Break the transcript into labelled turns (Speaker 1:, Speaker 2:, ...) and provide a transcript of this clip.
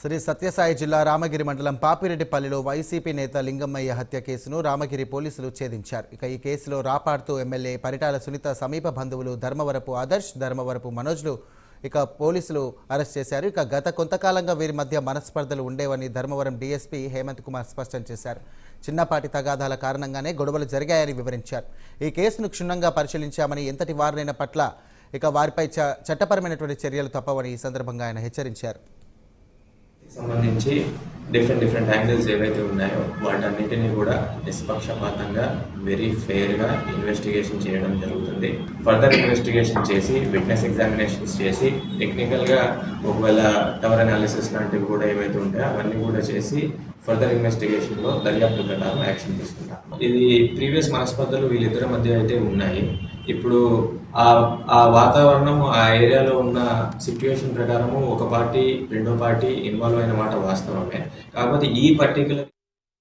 Speaker 1: శ్రీ సత్యసాయి జిల్లా రామగిరి మండలం పాపిరెడ్డిపల్లిలో వైసీపీ నేత లింగమ్మయ్య హత్య కేసును రామగిరి పోలీసులు ఛేదించారు. ఈ కేసులో రాపాడుతూ ఎమ్మెల్యే పరిటాల సునీత సమీప బంధువులు ధర్మవరపు ఆదర్శ్, ధర్మవరపు మనోజ్లు పోలీసులు అరెస్ట్ చేశారు. గత కొంతకాలంగా వీరి మధ్య మనస్పర్ధలు ఉండేవని ధర్మవరం డీఎస్పీ హేమంత్ కుమార్ స్పష్టం చేశారు. చిన్నపాటి తగాదాల కారణంగానే గొడవలు జరిగాయని వివరించారు. ఈ కేసును క్షుణ్ణంగా పరిశీలించామని, ఎంతటి వారినైన పట్ల వారిపై చట్టపరమైనటువంటి చర్యలు తప్పవని ఈ సందర్భంగా ఆయన హెచ్చరించారు.
Speaker 2: సంబంధించి డిఫరెంట్ యాంగిల్స్ ఏవైతే ఉన్నాయో వాటన్నిటిని కూడా నిష్పక్షపాతంగా వెరీ ఫెయిర్గా ఇన్వెస్టిగేషన్ చేయడం జరుగుతుంది. ఫర్దర్ ఇన్వెస్టిగేషన్ చేసి విట్నెస్ ఎగ్జామినేషన్స్ చేసి టెక్నికల్గా ఒకవేళ టవర్ అనాలిసిస్ లాంటివి కూడా ఏవైతే ఉంటాయో అవన్నీ కూడా చేసి ఫర్దర్ ఇన్వెస్టిగేషన్లో దర్యాప్తు ప్రకారం యాక్షన్ తీసుకుంటాం. ఇది ప్రీవియస్ మనస్పర్ధలు వీళ్ళిద్దరి మధ్య అయితే ఉన్నాయి. ఇప్పుడు ఆ వాతావరణం, ఆ ఏరియాలో ఉన్న సిచ్యువేషన్ ప్రకారము ఒక పార్టీ రెండో పార్టీ ఇన్వాల్వ్ అయిన మాట వాస్తవమే. కాకపోతే ఈ పర్టికులర్